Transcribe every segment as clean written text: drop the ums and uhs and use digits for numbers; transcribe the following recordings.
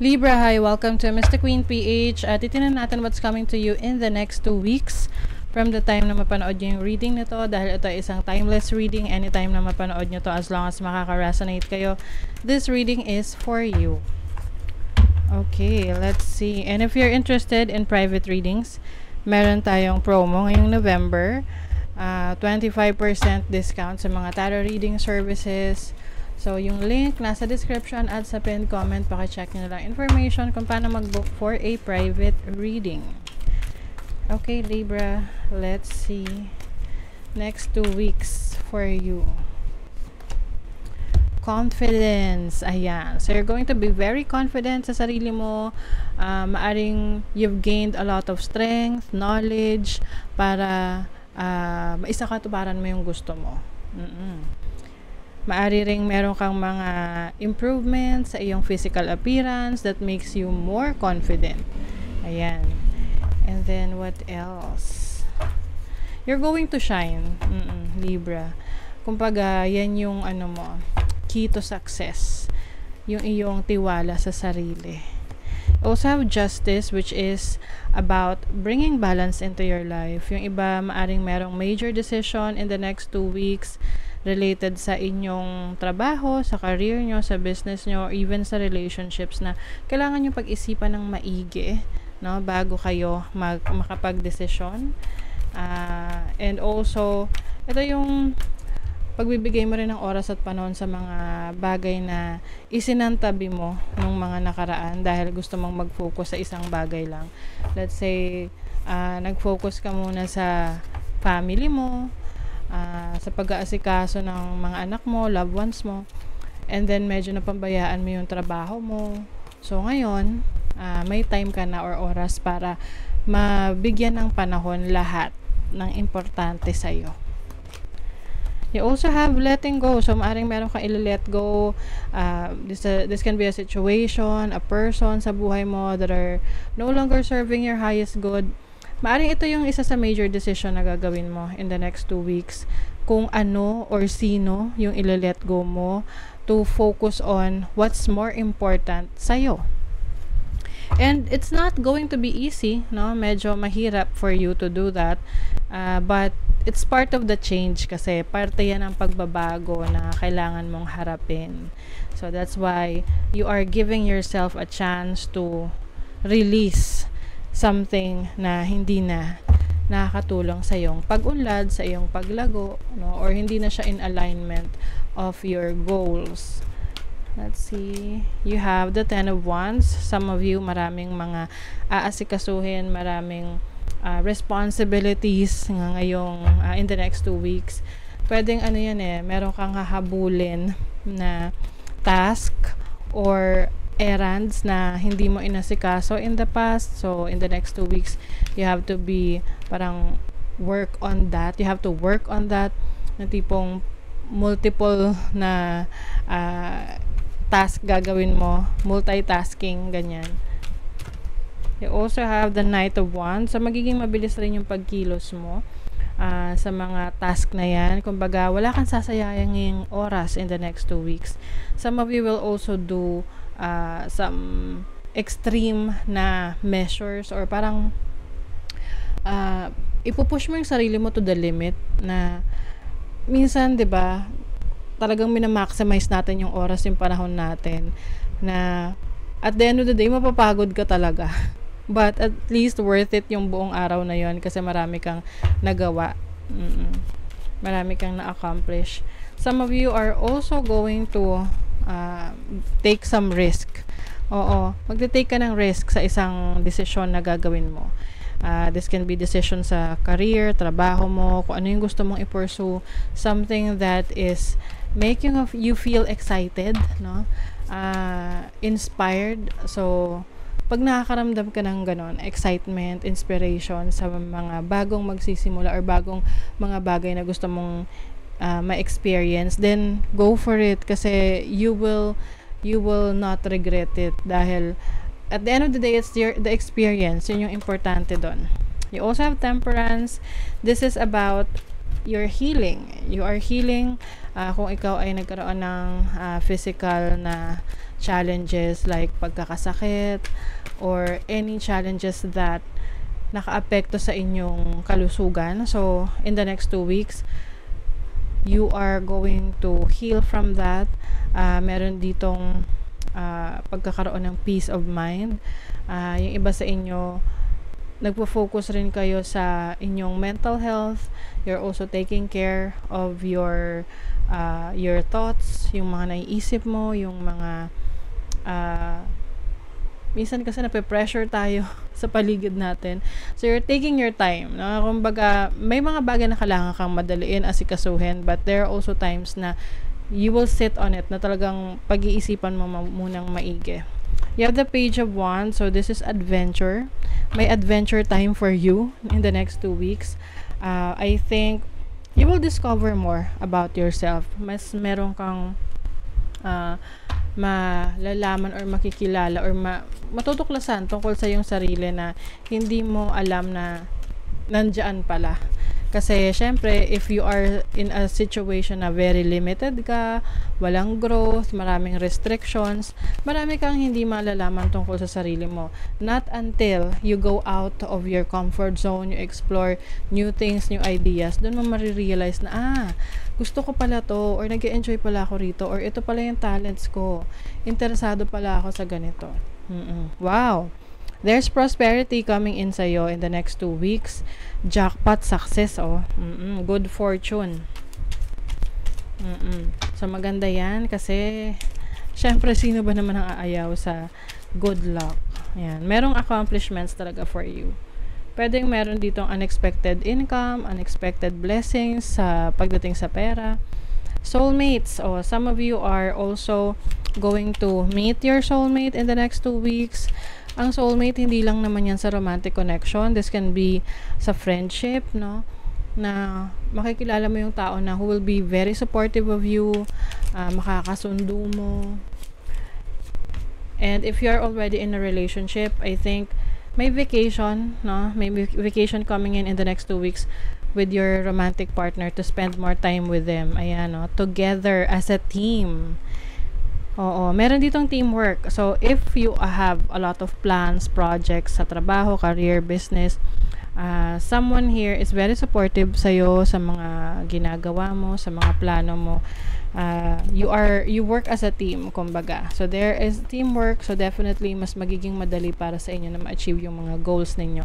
Libra, hi! Welcome to Mr. Queen PH. Titignan natin what's coming to you in the next 2 weeks from the time na mapanood nyo yung reading nito, dahil ito ay isang timeless reading. Anytime na mapanood nyo to, as long as makaka-resonate kayo, this reading is for you. Okay, let's see. And if you're interested in private readings, meron tayong promo ngayong November. 25% discount sa mga tarot reading services. So, yung link nasa description at sa pinned comment. Paki-check nyo na lang information kung paano mag-book for a private reading. Okay, Libra. Let's see. Next 2 weeks for you. Confidence. Ayan. So, you're going to be very confident sa sarili mo. Maaring you've gained a lot of strength, knowledge, para maisakatuparan mo yung gusto mo. Maari ring meron kang mga improvements sa iyong physical appearance that makes you more confident. Ayan. And then, what else? You're going to shine, Libra. Kumbaga, yan yung key to success. Yung iyong tiwala sa sarili. Also have justice, which is about bringing balance into your life. Yung iba, maaring merong major decision in the next 2 weeks related sa inyong trabaho, sa career nyo, sa business nyo, or even sa relationships na kailangan nyo pag-isipan ng maigi, no, bago kayo makapag-desisyon. And also, ito yung pagbibigay mo rin ng oras at panahon sa mga bagay na isinantabi mo nung mga nakaraan dahil gusto mong mag-focus sa isang bagay lang. Let's say, nag-focus ka muna sa family mo, sa pag-aasikaso ng mga anak mo, loved ones mo, and then medyo napambayaan mo yung trabaho mo. So ngayon, may time ka na or oras para mabigyan ng panahon lahat ng importante sa'yo. You also have letting go. So maaring meron kang i-let go. This can be a situation, a person sa buhay mo that are no longer serving your highest good. Maaring ito yung isa sa major decision na gagawin mo in the next 2 weeks. Kung ano or sino yung i-let go mo to focus on what's more important sa'yo. And it's not going to be easy, no? Medyo mahirap for you to do that. But it's part of the change kasi parte yan ng pagbabago na kailangan mong harapin. So that's why you are giving yourself a chance to release something na hindi na nakakatulong sa iyong pag-unlad, sa iyong paglago, no? Or hindi na siya in alignment of your goals. Let's see. You have the 10 of Wands. Some of you, maraming mga aasikasuhin, maraming responsibilities ngayong in the next 2 weeks. Pwedeng meron kang hahabulin na task or errands na hindi mo inasikaso in the past. So in the next 2 weeks, you have to be parang work on that. You have to work on that na tipong multiple na task gagawin mo, multitasking, ganyan. You also have the Knight of Wands. So magiging mabilis rin yung pagkilos mo sa mga task na yan. Kumbaga, wala kang sasayanging oras in the next 2 weeks. Some of you will also do some extreme na measures or parang ipupush mo yung sarili mo to the limit na minsan, 'di ba, talagang minamaximize natin yung oras, yung panahon natin na at the end of the day mapapagod ka talaga. But at least worth it yung buong araw na yon kasi marami kang nagawa. Marami kang na-accomplish. Some of you are also going to take some risk. Oo, magte-take ka ng risk sa isang desisyon na gagawin mo. This can be decision sa career, trabaho mo, kung ano yung gusto mong i-pursue, something that is making you feel excited, no? Inspired. So, pag nakakaramdam ka ng ganon, excitement, inspiration sa mga bagong magsisimula or bagong mga bagay na gusto mong ma-experience, then go for it kasi you will not regret it dahil at the end of the day, it's the experience. Yun yung importante doon. You also have Temperance. This is about your healing. You are healing kung ikaw ay nagkaroon ng physical na challenges like pagkakasakit or any challenges that nakaapekto sa inyong kalusugan. So, in the next 2 weeks, you are going to heal from that. Meron ditong pagkakaroon ng peace of mind. Yung iba sa inyo, nagpo-focus rin kayo sa inyong mental health. You're also taking care of your thoughts, yung mga naiisip mo, yung mga minsan kasi nape-pressure tayo sa paligid natin. So, you're taking your time. No? Kumbaga, may mga bagay na kailangan kang madaliin, asikasuhin, but there are also times na you will sit on it, na talagang pag-iisipan mo munang maigi. You have the Page of Wands, so this is adventure. May adventure time for you in the next 2 weeks. I think you will discover more about yourself. Mas meron kang malalaman or makikilala or matutuklasan tungkol sa iyong sarili na hindi mo alam na nandyan pala. Kasi syempre, if you are in a situation na very limited ka, walang growth, maraming restrictions, marami kang hindi malalaman tungkol sa sarili mo. Not until you go out of your comfort zone, you explore new things, new ideas, doon mo marirealize na, gusto ko pala to, or nag-enjoy pala ako rito, or ito pala yung talents ko. Interesado pala ako sa ganito. Wow! There's prosperity coming in sa'yo in the next 2 weeks. Jackpot success, good fortune. So, maganda yan kasi, syempre, sino ba naman ang aayaw sa good luck? Yan. Merong accomplishments talaga for you. Pwedeng meron ditong unexpected income, unexpected blessings sa pagdating sa pera. Soulmates, some of you are also going to meet your soulmate in the next 2 weeks. Ang soulmate, hindi lang naman yan sa romantic connection. This can be sa friendship, no? Na makikilala mo yung tao na who will be very supportive of you, makakasundo mo. And if you are already in a relationship, I think may vacation, no? May vacation coming in the next 2 weeks with your romantic partner to spend more time with them. Ayan, no? Together as a team. Oo, meron ditong teamwork. So, if you have a lot of plans, projects sa trabaho, career, business, someone here is very supportive sa'yo sa mga ginagawa mo, sa mga plano mo. You work as a team, kumbaga. So, there is teamwork. So, definitely, mas magiging madali para sa inyo na ma-achieve yung mga goals ninyo.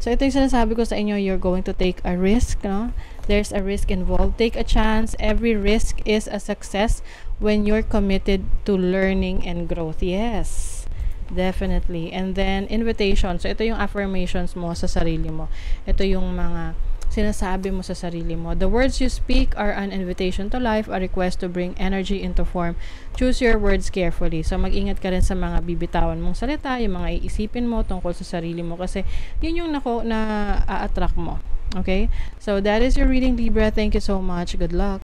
So, ito yung sinasabi ko sa inyo, you're going to take a risk, no? There's a risk involved. Take a chance. Every risk is a success when you're committed to learning and growth. Yes, definitely. And then, invitation. So, ito yung affirmations mo sa sarili mo. Ito yung mga sinasabi mo sa sarili mo. The words you speak are an invitation to life, a request to bring energy into form. Choose your words carefully. So, mag-ingat ka rin sa mga bibitawan mong salita, yung mga iisipin mo tungkol sa sarili mo kasi yun yung na-attract mo. Okay? So, that is your reading, Libra. Thank you so much. Good luck.